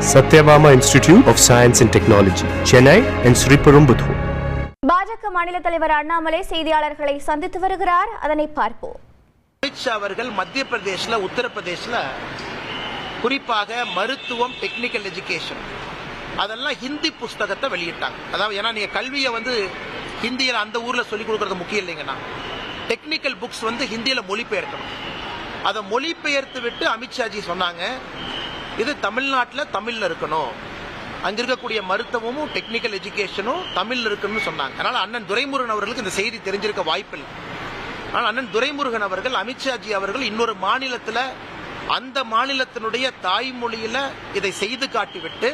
Satyabama Institute of Science and Technology, Chennai and Sriperumbudur. பாஜக மாநில தலைவர் அண்ணாமலை செய்தியாளர்களை சந்தித்து வருகிறார். அதனை பார்ப்போம். அமித் ஷா அவர்கள் மத்திய பிரதேஷ்ல உத்தரப்பிரதேஷ்ல குறிப்பாக மருத்துவம் டெக்னிக்கல் எஜுகேஷன் அதெல்லாம் ஹிந்தி புஸ்தகத்தை வெளியிட்டாங்க. அதாவது ஏன்னா நீங்க கல்வியை ஹிந்தியில் அந்த ஊர்ல சொல்லிக் கொடுக்கறது முக்கியம் இல்லைங்கன்னா டெக்னிக்கல் புக்ஸ் ஹிந்தியில மொழிபெயர்க்கணும். அதை மொழிபெயர்த்து விட்டு அமித்ஷாஜி சொன்னாங்க இது தமிழ்நாட்டில் தமிழ்ல இருக்கணும், அங்க இருக்கக்கூடிய மருத்துவமும் டெக்னிக்கல் எஜுகேஷனும் தமிழ்ல இருக்கணும்னு சொன்னாங்க. அதனால அண்ணன் துரைமுருகன் அவர்களுக்கு இந்த செய்தி தெரிஞ்சிருக்க வாய்ப்பில்லை. ஆனால் அண்ணன் துரைமுருகன் அவர்கள் அமித்ஷாஜி அவர்கள் இன்னொரு மாநிலத்தில் அந்த மாநிலத்தினுடைய தாய்மொழியில இதை செய்து காட்டிவிட்டு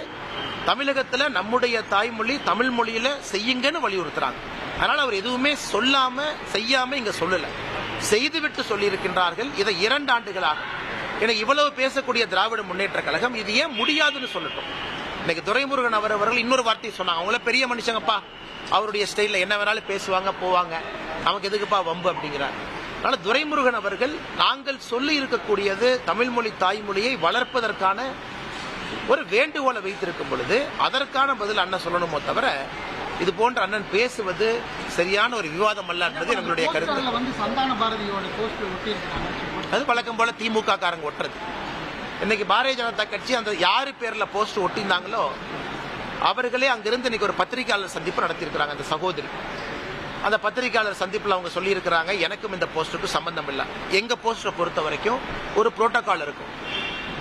தமிழகத்தில் நம்முடைய தாய்மொழி தமிழ் மொழியில செய்யுங்கன்னு வலியுறுத்துறாங்க. அதனால அவர் எதுவுமே சொல்லாம செய்யாம இங்க சொல்லல, செய்துவிட்டு சொல்லி இருக்கின்றார்கள். இதை 2 ஆண்டுகளாக எனக்கு இவ்வளவு பேசக்கூடிய திராவிட முன்னேற்ற கழகம் இது ஏன் முடியாதுன்னு சொல்லட்டும். இன்னைக்கு துரைமுருகன் அவர்கள் இன்னொரு வார்த்தை சொன்னாங்க, அவங்கள பெரிய மனுஷங்கப்பா, அவருடைய ஸ்டைல என்ன வேணாலும் பேசுவாங்க போவாங்க, நமக்கு எதுக்குப்பா வம்பு அப்படிங்கிறார். அதனால துரைமுருகன் அவர்கள் நாங்கள் சொல்லி இருக்கக்கூடியது தமிழ் மொழி தாய்மொழியை வளர்ப்பதற்கான ஒரு வேண்டுகோளை வைத்திருக்கும் பொழுது அதற்கான பதில் அண்ணன் சொல்லணுமோ தவிர இது போன்ற அண்ணன் பேசுவது சரியான ஒரு விவாதம் அல்ல என்பது எங்களுடைய கருத்து. அது வழக்கம் போல திமுக காரங்க ஒட்டுறது. இன்னைக்கு பாரதிய ஜனதா கட்சி அந்த யாரு பேர்ல போஸ்ட் ஒட்டியிருந்தாங்களோ அவர்களே அங்கிருந்து இன்னைக்கு ஒரு பத்திரிகையாளர் சந்திப்பு நடத்தியிருக்கிறாங்க. அந்த சகோதரி அந்த பத்திரிகையாளர் சந்திப்பில் அவங்க சொல்லி இருக்கிறாங்க, எனக்கும் இந்த போஸ்டுக்கு சம்பந்தம் இல்லை. எங்க போஸ்டரை பொறுத்த வரைக்கும் ஒரு புரோட்டோகால் இருக்கும்,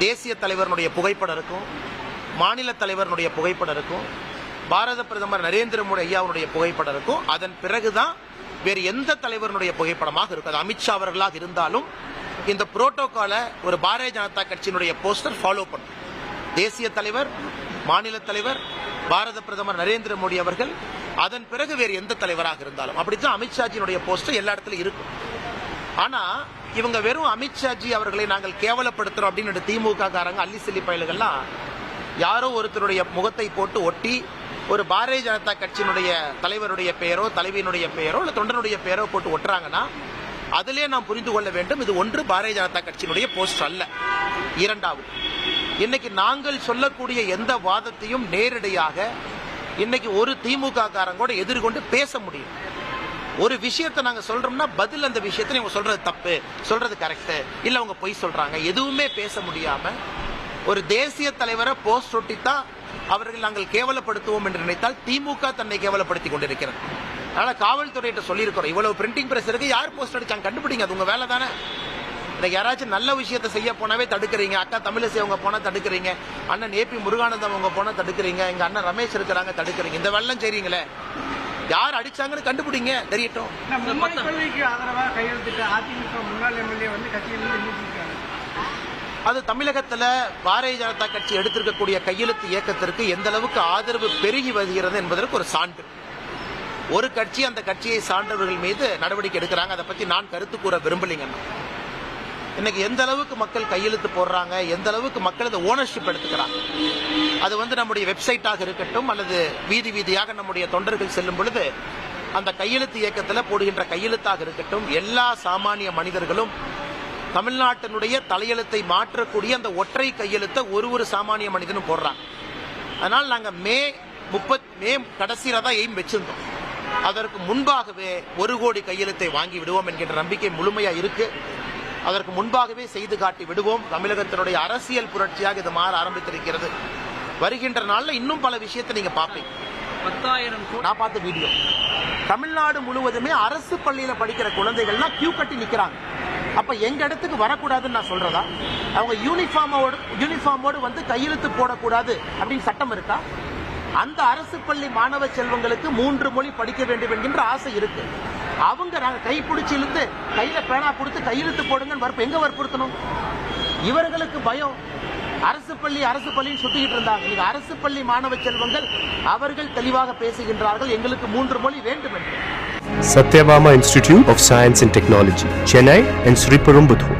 தேசிய தலைவருடைய புகைப்படம் இருக்கும், மாநில தலைவருடைய புகைப்படம் இருக்கும், பாரத பிரதமர் நரேந்திர மோடி ஐயாவுடைய புகைப்படம் இருக்கும். அதன் பிறகுதான் வேறு எந்த தலைவருடைய புகைப்படமாக இருக்கும். அது அமித்ஷா அவர்களாக இருந்தாலும் இந்த புரோட்டோகாலை ஒரு பாரதிய ஜனதா கட்சியினுடைய போஸ்டர் ஃபாலோ பண்ணும். தேசிய தலைவர், மாநில தலைவர், பாரத பிரதமர் நரேந்திர மோடி அவர்கள், அதன் பிறகு வேறு எந்த தலைவராக இருந்தாலும் அப்படித்தான் அமித்ஷாஜியினுடைய போஸ்டர் எல்லா இடத்துலையும் இருக்கும். ஆனா இவங்க வெறும் அமித்ஷாஜி அவர்களை நாங்கள் கேவலப்படுத்துறோம் அப்படின்னு திமுக காரங்க அள்ளி சில்லி பயல்கள்லாம் யாரோ ஒருத்தருடைய முகத்தை போட்டு ஒட்டி ஒரு பாரதிய ஜனதா கட்சியினுடைய தலைவருடைய பெயரோ தலைவியினுடைய பெயரோ இல்ல தொண்டனுடைய பெயரோ போட்டு ஒட்டுறாங்கன்னா அதிலே நாம் புரிந்து கொள்ள வேண்டும், இது ஒன்று பாரதிய ஜனதா கட்சியினுடைய போஸ்டர் அல்ல. இரண்டாவது, இன்னைக்கு நாங்கள் சொல்லக்கூடிய எந்த வாதத்தையும் நேரடியாக இன்னைக்கு ஒரு திமுக காரங்கோட எதிர்கொண்டு பேச முடியும். ஒரு விஷயத்தை நாங்க சொல்றோம்னா பதில் அந்த விஷயத்தை நீங்க சொல்றது தப்பு, சொல்றது கரெக்ட், இல்ல அவங்க பொய் சொல்றாங்க, எதுவுமே பேச முடியாம ஒரு தேசிய தலைவரை போஸ்ட் ஒட்டித்தான் அவர்கள் நாங்கள் கேவலப்படுத்துவோம் என்று நினைத்தால் திமுக தன்னை கேவலப்படுத்திக் கொண்டிருக்கிறது. அதனால காவல்துறையிட்ட சொல்லியிருக்கிறோம், இவ்வளவு பிரிண்டிங் பிரஸ் இருக்கு, யார் போஸ்ட் அடிச்சாங்க கண்டுபிடிங்க, அது உங்க வேலை தானே. இன்னைக்கு யாராச்சும் நல்ல விஷயத்தை செய்ய போனாவே தடுக்கிறீங்க, அக்கா தமிழிசை அவங்க போனா தடுக்கிறீங்க, அண்ணன் ஏபி முருகானந்தம் அவங்க போனா தடுக்கிறீங்க, எங்க அண்ணன் ரமேஷ் இருக்கிறாங்க தடுக்கிறீங்க, இந்த வெள்ளம் செய்றீங்களே, யார் அடிச்சாங்கன்னு கண்டுபிடிங்க தெரியட்டும். அது தமிழகத்தில் பாரதிய ஜனதா கட்சி எடுத்திருக்கக்கூடிய கையெழுத்து இயக்கத்திற்கு எந்த அளவுக்கு ஆதரவு பெருகி வருகிறது என்பதற்கு ஒரு சான்று. ஒரு கட்சி அந்த கட்சியை சார்ந்தவர்கள் மீது நடவடிக்கை எடுக்கிறாங்க, அதை பத்தி நான் கருத்து கூற விரும்பலைங்க. இன்னைக்கு எந்த அளவுக்கு மக்கள் கையெழுத்து போடுறாங்க, எந்த அளவுக்கு மக்கள் அதை ஓனர்ஷிப் எடுத்துக்கிறாங்க, அது நம்முடைய வெப்சைட்டாக இருக்கட்டும் அல்லது வீதி வீதியாக நம்முடைய தொண்டர்கள் செல்லும் பொழுது அந்த கையெழுத்து இயக்கத்தில் போடுகின்ற கையெழுத்தாக இருக்கட்டும், எல்லா சாமானிய மனிதர்களும் தமிழ்நாட்டினுடைய தலையெழுத்தை மாற்றக்கூடிய அந்த ஒற்றை கையெழுத்தை ஒரு சாமானிய மனிதனும் போடுறாங்க. அதனால் நாங்க மே கடைசியில தான் எய்ம் வச்சிருந்தோம். அதற்கு முன்பாகவே 1 கோடி கையெழுத்தை வாங்கி விடுவோம் என்கின்ற நம்பிக்கை முழுமையா இருக்கு. அதற்கு முன்பாகவே செய்து காட்டி விடுவோம். தமிழகத்தினுடைய அரசியல் புரட்சியாக இது மாற ஆரம்பித்திருக்கிறது. வருகின்ற நாள்ல இன்னும் பல விஷயத்தை நீங்க பாப்பீங்க. 10,000 நான் பார்த்த வீடியோ, தமிழ்நாடு முழுவதுமே அரசு பள்ளியில படிக்கிற குழந்தைகள்லாம் கியூ கட்டி நிக்கிறாங்க. அப்ப எங்க இடத்துக்கு வரக்கூடாதுன்னு நான் சொல்றதா? அவங்க யூனிஃபார்மோடு கையெழுத்து போடக்கூடாது அப்படின்னு சட்டம் இருக்கா? அந்த அரசு பள்ளி மாணவ செல்வங்களுக்கு 3 மொழி படிக்க வேண்டும் என்கின்ற ஆசை இருக்கு. அவங்க நாங்க கை பிடிச்சி இழுத்து கையில பேனா கொடுத்து கையெழுத்து போடுங்க எங்க வற்புறுத்தணும்? இவர்களுக்கு பயம். அரசு பள்ளின்னு சுத்திக்கிட்டு இருந்தாங்க. நீங்க அரசு பள்ளி மாணவ செல்வங்கள் அவர்கள் தெளிவாக பேசுகின்றார்கள், எங்களுக்கு 3 மொழி வேண்டும் என்று. Satyabama Institute of Science and Technology, Chennai and Sriperumbudur.